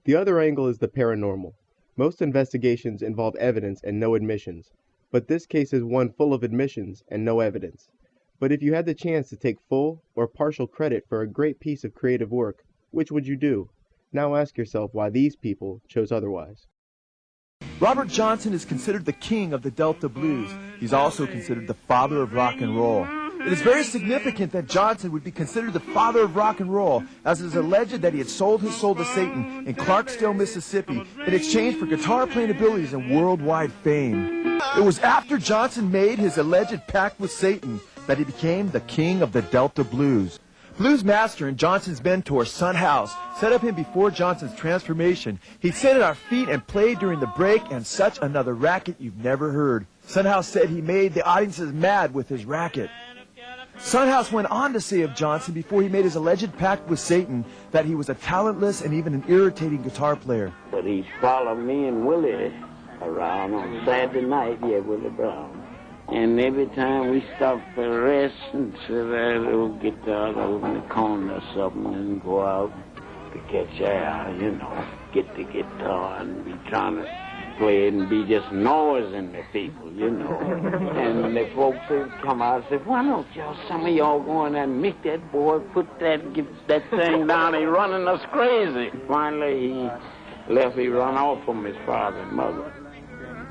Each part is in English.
The other angle is the paranormal. Most investigations involve evidence and no admissions, but this case is one full of admissions and no evidence. But if you had the chance to take full or partial credit for a great piece of creative work, which would you do? Now ask yourself why these people chose otherwise. Robert Johnson is considered the king of the Delta blues. He's also considered the father of rock and roll. It is very significant that Johnson would be considered the father of rock and roll, as it is alleged that he had sold his soul to Satan in Clarksdale, Mississippi, in exchange for guitar-playing abilities and worldwide fame. It was after Johnson made his alleged pact with Satan that he became the king of the Delta blues. Blues master and Johnson's mentor, Son House, set up him before Johnson's transformation. He'd sit at our feet and played during the break, and such another racket you've never heard. Son House said he made the audiences mad with his racket. Son House went on to say of Johnson before he made his alleged pact with Satan that he was a talentless and even an irritating guitar player. But he followed me and Willie around on Saturday night, Willie Brown. And every time we stopped for rest and sit at a little guitar over in the corner or something and go out to catch air, get the guitar and be trying to play it and be just noising the people, And the folks would come out and say, why don't some of y'all go in there and make that boy put get that thing down, he's running us crazy. Finally he left, he run off from his father and mother.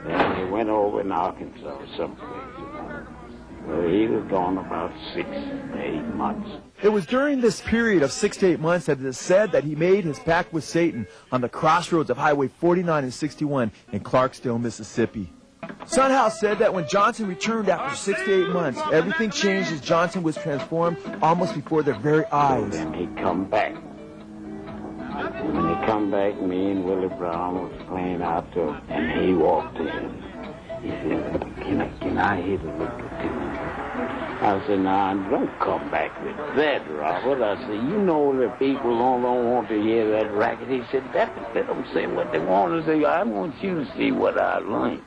And he went over in Arkansas or someplace. Well, he was gone about 6 to 8 months. It was during this period of 6 to 8 months that it is said that he made his pact with Satan on the crossroads of Highway 49 and 61 in Clarksdale, Mississippi. Son House said that when Johnson returned after 6 to 8 months, everything changed as Johnson was transformed almost before their very eyes. Then he come back. When he come back, me and Willie Brown was playing out there, and he walked in. He said, can I hit a little tune? I said, nah, don't come back with that, Robert. I said, the people don't want to hear that racket. He said, let them say what they want to say. I want you to see what I learned.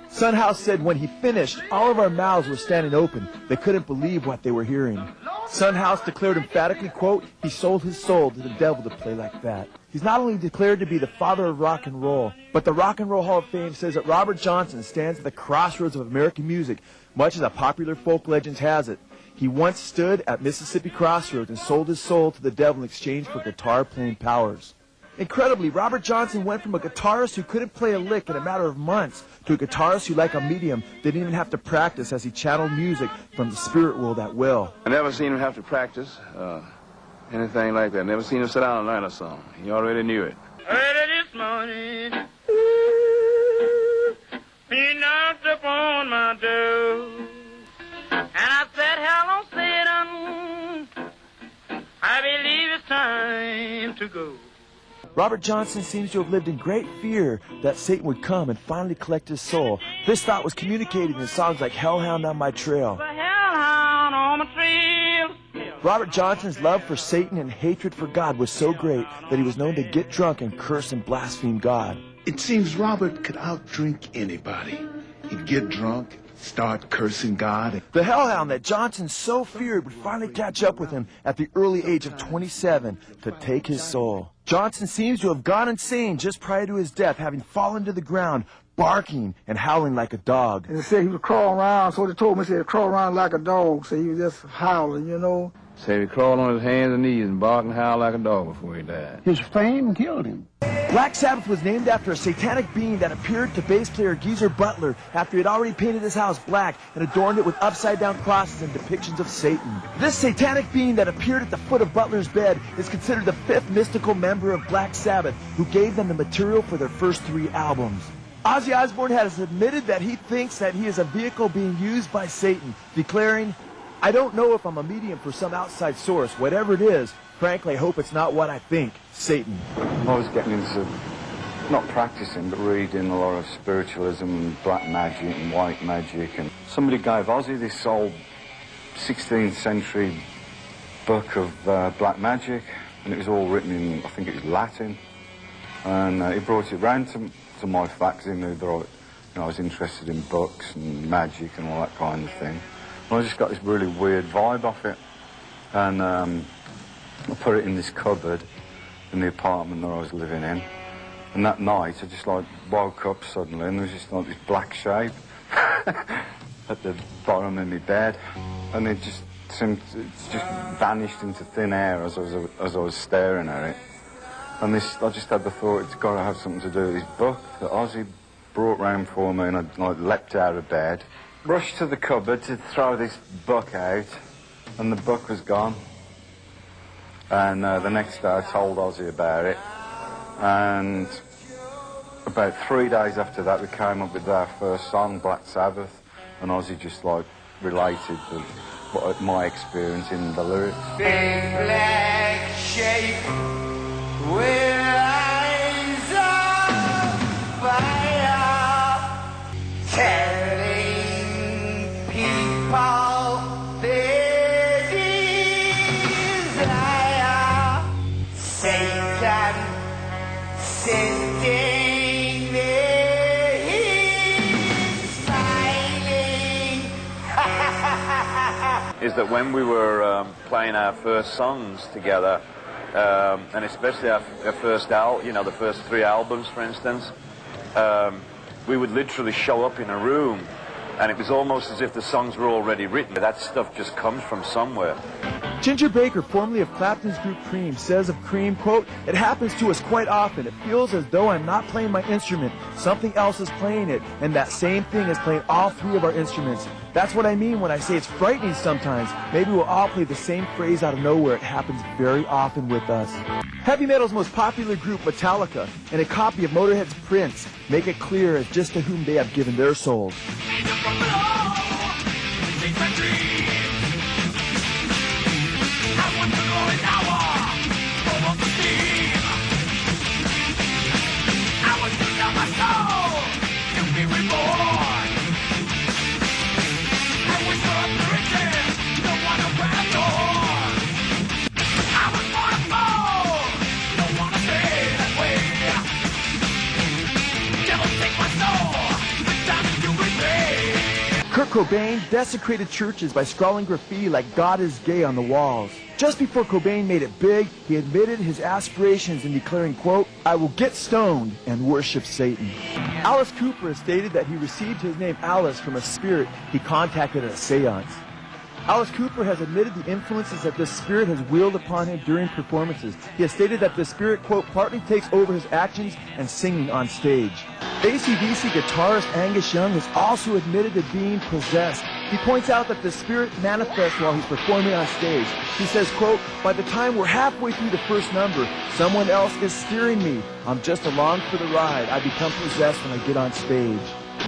Son House said when he finished, all of our mouths were standing open. They couldn't believe what they were hearing. Son House declared emphatically, quote, he sold his soul to the devil to play like that. He's not only declared to be the father of rock and roll, but the Rock and Roll Hall of Fame says that Robert Johnson stands at the crossroads of American music, much as a popular folk legend has it. He once stood at Mississippi Crossroads and sold his soul to the devil in exchange for guitar-playing powers. Incredibly, Robert Johnson went from a guitarist who couldn't play a lick in a matter of months to a guitarist who, like a medium, didn't even have to practice as he channeled music from the spirit world at will. I never seen him have to practice anything like that. Never seen him sit down and learn a song. He already knew it. Early this morning, ooh, he knocked upon my door, and I said, hello, Satan, I believe it's time to go. Robert Johnson seems to have lived in great fear that Satan would come and finally collect his soul. This thought was communicated in songs like Hellhound on My Trail. The hellhound on my trail. Robert Johnson's love for Satan and hatred for God was so great that he was known to get drunk and curse and blaspheme God. It seems Robert could outdrink anybody. He'd get drunk, start cursing God. The hellhound that Johnson so feared would finally catch up with him at the early age of 27 to take his soul. Johnson seems to have gone insane just prior to his death, having fallen to the ground, barking and howling like a dog. And they said he was crawling around, so they told me, he said, crawl around like a dog, so he was just howling, Said he crawled on his hands and knees and barked and howled like a dog before he died. His fame killed him. Black Sabbath was named after a satanic being that appeared to bass player Geezer Butler after he had already painted his house black and adorned it with upside-down crosses and depictions of Satan. This satanic being that appeared at the foot of Butler's bed is considered the 5th mystical member of Black Sabbath, who gave them the material for their first 3 albums. Ozzy Osbourne has admitted that he thinks that he is a vehicle being used by Satan, declaring, I don't know if I'm a medium for some outside source. Whatever it is, frankly, I hope it's not what I think. Satan. I was getting into, not practicing, but reading a lot of spiritualism and black magic and white magic. And somebody gave Ozzy this old 16th century book of black magic, and it was all written in, I think it was Latin. And he brought it round to my fax. He knew that I was interested in books and magic and all that kind of thing. And I just got this really weird vibe off it. And I put it in this cupboard in the apartment that I was living in. And that night, I just like woke up suddenly, and there was just like this black shape at the bottom of my bed, and it just vanished into thin air as I was staring at it. And I just had the thought, it's got to have something to do with this book that Ozzy brought round for me, and I like leapt out of bed, rushed to the cupboard to throw this book out, and the book was gone. And the next day I told Ozzy about it, and about 3 days after that we came up with our first song, Black Sabbath, and Ozzy just like related my experience in the lyrics. Big black shape with eyes of fire, telling people their desire. Satan sitting there, he's smiling. Is that when we were playing our first songs together, and especially our first the first 3 albums, for instance, we would literally show up in a room, and it was almost as if the songs were already written. That stuff just comes from somewhere. Ginger Baker, formerly of Clapton's group Cream, says of Cream, quote, "It happens to us quite often. It feels as though I'm not playing my instrument. Something else is playing it, and that same thing is playing all 3 of our instruments. That's what I mean when I say it's frightening sometimes. Maybe we'll all play the same phrase out of nowhere. It happens very often with us." Heavy metal's most popular group, Metallica, and a copy of Motorhead's Prince make it clear as just to whom they have given their souls. Kurt Cobain desecrated churches by scrawling graffiti like "God is gay" on the walls. Just before Cobain made it big, he admitted his aspirations in declaring, quote, "I will get stoned and worship Satan." Alice Cooper has stated that he received his name Alice from a spirit he contacted at a seance. Alice Cooper has admitted the influences that this spirit has wielded upon him during performances. He has stated that the spirit, quote, partly takes over his actions and singing on stage. AC/DC guitarist Angus Young has also admitted to being possessed. He points out that the spirit manifests while he's performing on stage. He says, quote, "By the time we're halfway through the first number, someone else is steering me. I'm just along for the ride. I become possessed when I get on stage."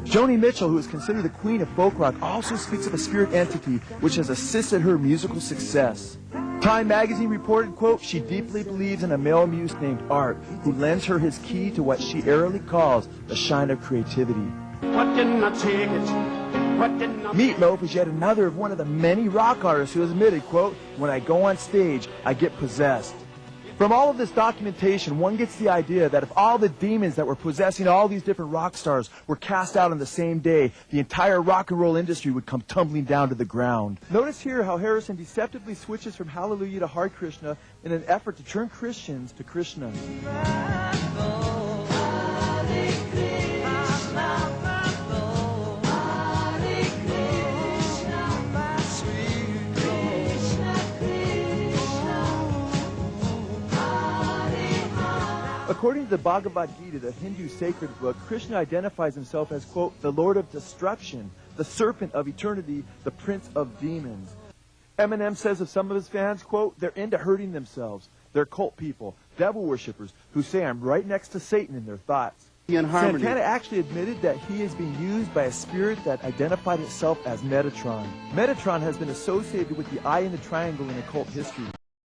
Joni Mitchell, who is considered the queen of folk rock, also speaks of a spirit entity which has assisted her musical success. Time magazine reported, quote, "She deeply believes in a male muse named Art, who lends her his key to what she airily calls the shine of creativity." Meatloaf is yet another of one of the many rock artists who has admitted, quote, "When I go on stage, I get possessed." From all of this documentation, one gets the idea that if all the demons that were possessing all these different rock stars were cast out on the same day, the entire rock and roll industry would come tumbling down to the ground. Notice here how Harrison deceptively switches from Hallelujah to Hare Krishna in an effort to turn Christians to Krishna. According to the Bhagavad Gita, the Hindu sacred book, Krishna identifies himself as, quote, "the Lord of Destruction, the Serpent of Eternity, the Prince of Demons." Eminem says of some of his fans, quote, "They're into hurting themselves. They're cult people, devil worshippers, who say I'm right next to Satan in their thoughts." Santana actually admitted that he is being used by a spirit that identified itself as Metatron. Metatron has been associated with the eye in the triangle in occult history.